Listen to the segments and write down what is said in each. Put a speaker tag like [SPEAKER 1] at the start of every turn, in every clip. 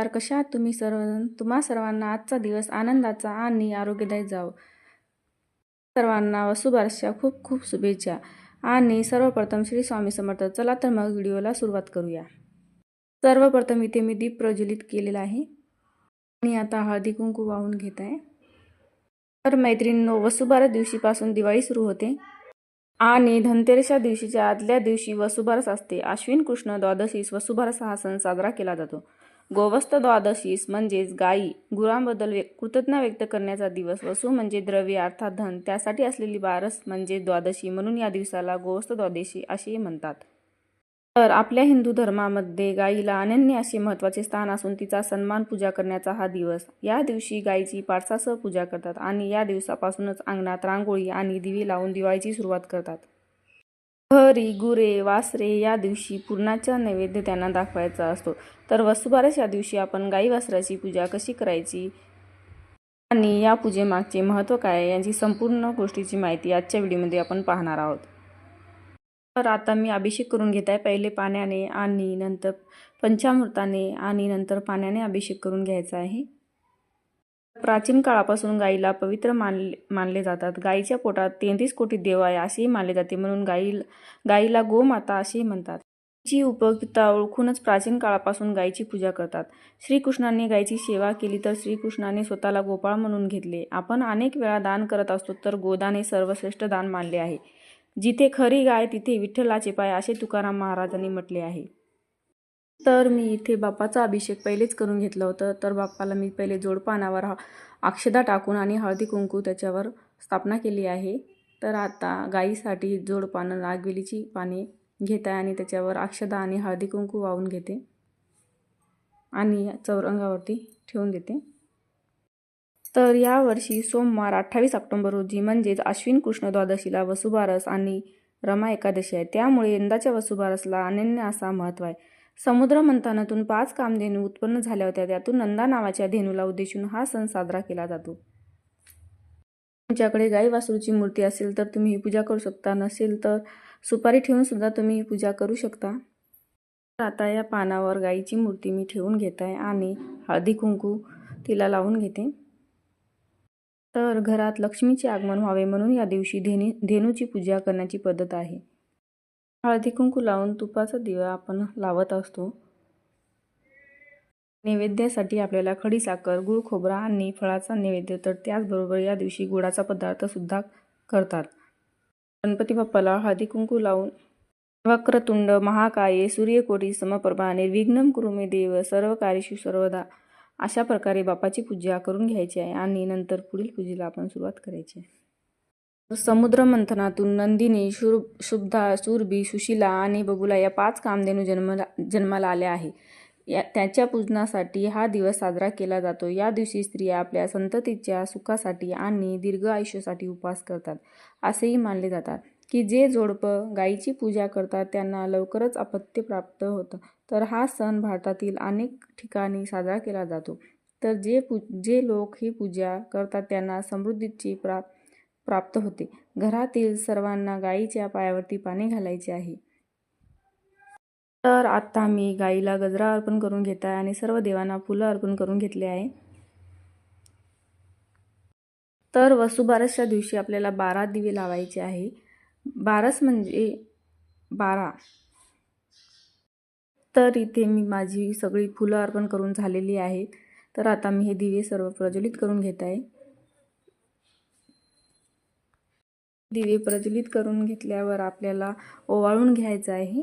[SPEAKER 1] नमस्कार, कशा आहात तुम्ही सर्वजण? तुम्हा सर्वांना आजचा दिवस आनंदाचा आणि आरोग्यदायी जावो. सर्वांना वसुबारसच्या खूप खूप शुभेच्छा. आणि सर्वप्रथम श्री स्वामी समर्थ. चला तर मग व्हिडिओला सुरुवात करूया. सर्वप्रथम इथे मी दीप प्रज्वलित केलेला आहे आणि आता हळदी कुंकू वाहून घेत आहे. तर मैत्रिणींनो, वसुबारस दिवशीपासून दिवाळी सुरू होते आणि धनतेरसच्या दिवशीच्या आदल्या दिवशी वसुबारस असते. आश्विन कृष्ण द्वादशीस वसुबारस हा सण साजरा केला जातो. गोवस्त द्वादशीस म्हणजेच गायी गुरांबद्दल कृतज्ञता व्यक्त करण्याचा दिवस. वसू म्हणजे द्रव्य अर्थात धन, त्यासाठी असलेली बारस म्हणजे द्वादशी, म्हणून या दिवसाला गोवस्त द्वादशी असे म्हणतात. तर आपल्या हिंदू धर्मामध्ये गायीला अनन्य असे महत्त्वाचे स्थान असून तिचा सन्मान पूजा करण्याचा हा दिवस. या दिवशी गायीची पाडसासह पूजा करतात आणि या दिवसापासूनच अंगणात रांगोळी आणि दिवे लावून दिवाळीची सुरुवात करतात. घरी गुरे वासरे या दिवशी पुरणाचा नैवेद्य त्यांना दाखवायचा असतो. तर वसुबारस या दिवशी आपण गाई वासराची पूजा कशी करायची आणि या पूजेमागचे महत्त्व काय यांची संपूर्ण गोष्टीची माहिती आजच्या व्हिडिओमध्ये आपण पाहणार आहोत. तर आता मी अभिषेक करून घेत आहे. पहिले पाण्याने आणि नंतर पंचामृताने आणि नंतर पाण्याने अभिषेक करून घ्यायचा आहे. प्राचीन काळापासून गायीला पवित्र मानले जातात. गायीच्या पोटात 33 कोटी देव आहे असेही मानले जाते, म्हणून गायीला गोमाता असेही म्हणतात. गायीची उपयुक्तता ओळखूनच प्राचीन काळापासून गायीची पूजा करतात. श्रीकृष्णाने गायीची सेवा केली तर श्रीकृष्णाने स्वतःला गोपाळ म्हणून घेतले. आपण अनेक वेळा दान करत असतो, तर गोदान हे सर्वश्रेष्ठ दान मानले आहे. जिथे खरी गाय तिथे विठ्ठलाचे पाय असे तुकाराम महाराजांनी म्हटले आहे. तर मी इथे बाप्पाचा अभिषेक पहिलेच करून घेतलं होतं. तर बाप्पाला मी पहिले जोडपानावर अक्षदा टाकून आणि हळदी कुंकू त्याच्यावर स्थापना केली आहे. तर आता गाईसाठी जोडपानं नागवेलीची पाने घेत आहे आणि त्याच्यावर अक्षदा आणि हळदी कुंकू वाहून घेते आणि चौरंगावरती ठेवून देते. तर यावर्षी सोमवार 28 ऑक्टोबर रोजी म्हणजेच आश्विन कृष्ण द्वादशीला वसुबारस आणि रमा एकादशी आहे. त्यामुळे यंदाच्या वसुबारसला अनन्य असा महत्त्व आहे. समुद्र मंथनातून 5 कामधेनू उत्पन्न झाल्या होत्या. त्यातून नंदा नावाच्या धेनूला उद्देशून हा सण साजरा केला जातो. तुमच्याकडे गाई वासरूची मूर्ती असेल तर तुम्ही ही पूजा करू शकता, नसेल तर सुपारी ठेवून सुद्धा तुम्ही ही पूजा करू शकता. आता या पानावर गाईची मूर्ती मी ठेवून घेत आहे आणि हळदी कुंकू तिला लावून घेते. तर घरात लक्ष्मीचे आगमन व्हावे म्हणून या दिवशी धेनूची पूजा करण्याची पद्धत आहे. हळदी कुंकू लावून तुपाचा दिवा आपण लावत असतो. नैवेद्यासाठी आपल्याला खडीसाखर, गूळ खोबरा आणि फळाचा नैवेद्य, तर त्याचबरोबर या दिवशी गुळाचा पदार्थ सुद्धा करतात. गणपती बाप्पाला हळदी कुंकू लावून वक्रतुंड महाकाये सूर्यकोटी समप्रभा निर्विघ्नं कुरु मे देव सर्व कार्येषु सर्वदा अशा प्रकारे बाप्पाची पूजा करून घ्यायची आहे आणि नंतर पुढील पूजेला आपण सुरुवात करायची आहे. समुद्र मंथनातून नंदिनी, शुभदा, सुरभी, सुशीला आणि बबुला या 5 कामधेनू जन्माला आल्या आहे. त्याच्या पूजनासाठी हा दिवस साजरा केला जातो. या दिवशी स्त्रिया आपल्या संततीच्या सुखासाठी आणि दीर्घ आयुष्यासाठी उपवास करतात. असेही मानले जातात की जे जोडपं गायीची पूजा करतात त्यांना लवकरच अपत्य प्राप्त होतं. तर हा सण भारतातील अनेक ठिकाणी साजरा केला जातो. तर जे लोक ही पूजा करतात त्यांना समृद्धीची प्राप्त होते. घरातील सर्वांना गायीच्या पायावरती पाणी घालायचे आहे. तर आता मी गाईला गजरा अर्पण करून घेत आहे आणि सर्व देवांना फुलं अर्पण करून घेतले आहे. तर वसुबारसच्या दिवशी आपल्याला 12 दिवे लावायचे आहे. बारस म्हणजे 12. तर इथे मी माझी सगळी फुलं अर्पण करून झालेली आहेत. तर आता मी हे दिवे सर्व प्रज्वलित करून घेत आहे. दिवे प्रज्वलित करून घेतल्यावर आपल्याला ओवाळून घ्यायचं आहे.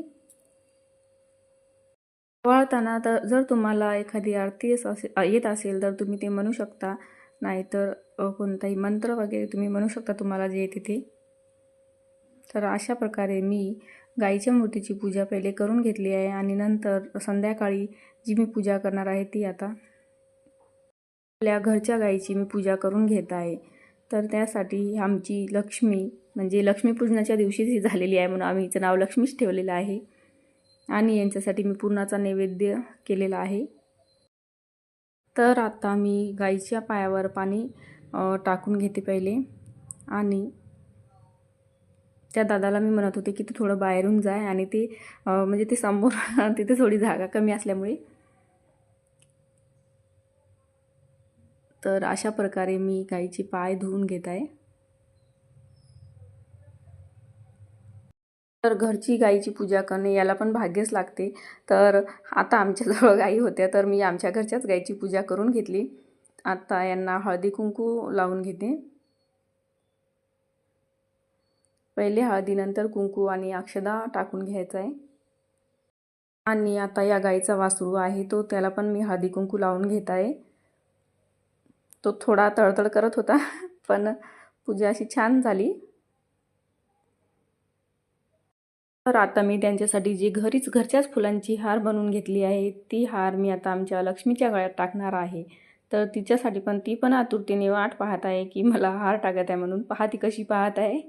[SPEAKER 1] ओवाळताना तर जर तुम्हाला एखादी आरती येत असेल तर तुम्ही ते म्हणू शकता, नाहीतर कोणताही मंत्र वगैरे तुम्ही म्हणू शकता तुम्हाला जे येते ते. तर अशा प्रकारे मी गाईच्या मूर्तीची पूजा पहिले करून घेतली आहे आणि नंतर संध्याकाळी जी मी पूजा करणार आहे ती आता आपल्या घरच्या गाईची मी पूजा करून घेत आहे. तर त्यासाठी आमची लक्ष्मी म्हणजे लक्ष्मीपूजनाच्या दिवशीच ही झालेली आहे, म्हणून आम्ही हिचं नाव लक्ष्मीच ठेवलेलं आहे आणि यांच्यासाठी मी पुरणाचा नैवेद्य केलेला आहे. तर आता मी गाईच्या पायावर पाणी टाकून घेते पहिले आणि त्या दादाला मी म्हणत होते की तू थोडं बाहेरून जाय आणि ते म्हणजे ते समोर तिथे थोडी जागा कमी असल्यामुळे तर अशा प्रकारे मी गाईची पाय धुवून घेत आहे. तर घरची गाईची पूजा करणे याला पण भाग्यच लागते. तर आता आमच्याजवळ गाई होत्या, तर मी आमच्या घरच्याच गाईची पूजा करून घेतली. आता यांना हळदी कुंकू लावून घेते. पहिले हळदीनंतर कुंकू आणि अक्षदा टाकून घ्यायचं आहे. आणि आता या गाईचा वासरू आहे तो त्याला पण मी हळदी कुंकू लावून घेत आहे. तो थोडा तळतळ करत होता पण पूजा अशी छान झाली. तर आता मी त्यांच्यासाठी जी घरच्याच फुलांची हार बनवून घेतली आहे, ती हार मी आता आमच्या लक्ष्मीच्या गळ्यात टाकणार आहे. तर तिच्यासाठी पण ती पण आतुरतेने वाट पाहत आहे की मला हार टाकत आहे म्हणून. पहा ती कशी पाहत आहे.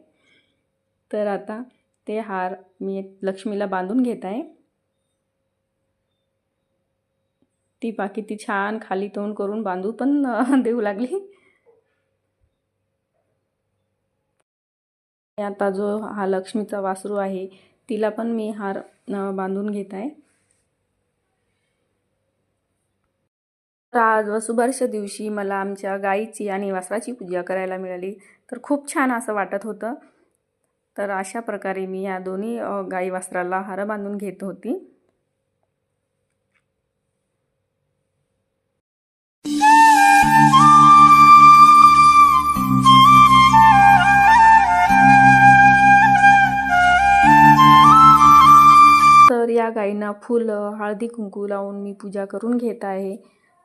[SPEAKER 1] तर आता ते हार मी लक्ष्मीला बांधून घेत आहे. ती बाकी ती छान खाली तोंड करून बांधू पण देऊ लागली. आता जो हा लक्ष्मीचा वासरू आहे तिला पण मी हार बांधून घेत आहे. तर आज वसुबारसच्या दिवशी मला आमच्या गाईची आणि वासराची पूजा करायला मिळाली, तर खूप छान असं वाटत होतं. तर अशा प्रकारे मी या दोन्ही गाई वासराला हार बांधून घेत होती. तर या गाईंना फुलं हळदी कुंकू लावून मी पूजा करून घेत आहे.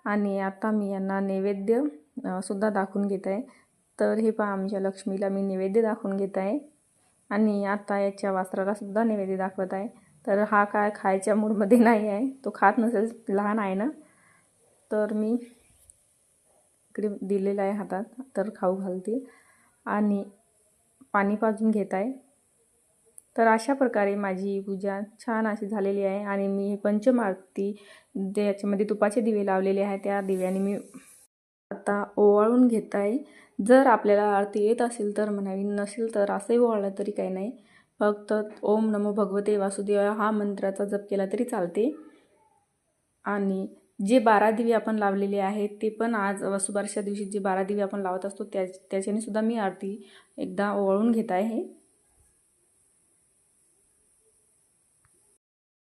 [SPEAKER 1] आणि आता मी यांना नैवेद्य सुद्धा दाखवून घेत आहे. तर हे पहा आमच्या लक्ष्मीला मी नैवेद्य दाखवून घेत आहे. आणि आता याच्या वासराला सुद्धा नैवेद्य दाखवत आहे. तर हा काय खायच्या मूडमध्ये नाही आहे, तो खात नसेल, लहान आहे ना. तर मी इकडे दिलेला आहे हातात, तर खाऊ घालते आणि पाणी पाजून घेत आहे. तर अशा प्रकारे माझी पूजा छान अशी झालेली आहे. आणि मी पंचमारुती याच्यामध्ये तुपाचे दिवे लावलेले आहे, त्या दिव्याने मी आता ओवाळून घेत आहे. जर आपल्याला आरती येत असेल तर म्हणावी, नसेल तर असंही ओवाळलं तरी काही नाही. फक्त ओम नमो भगवते वासुदेवाय हा मंत्राचा जप केला तरी चालते. आणि जे 12 दिवे आपण लावलेले आहेत ते पण आज वसुबारसच्या दिवशी जे 12 दिवे आपण लावत असतो त्याच्याने सुद्धा मी आरती एकदा ओवाळून घेत आहे.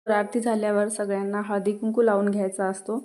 [SPEAKER 1] आरती झाल्यावर सगळ्यांना हळदी कुंकू लावून घ्यायचा असतो.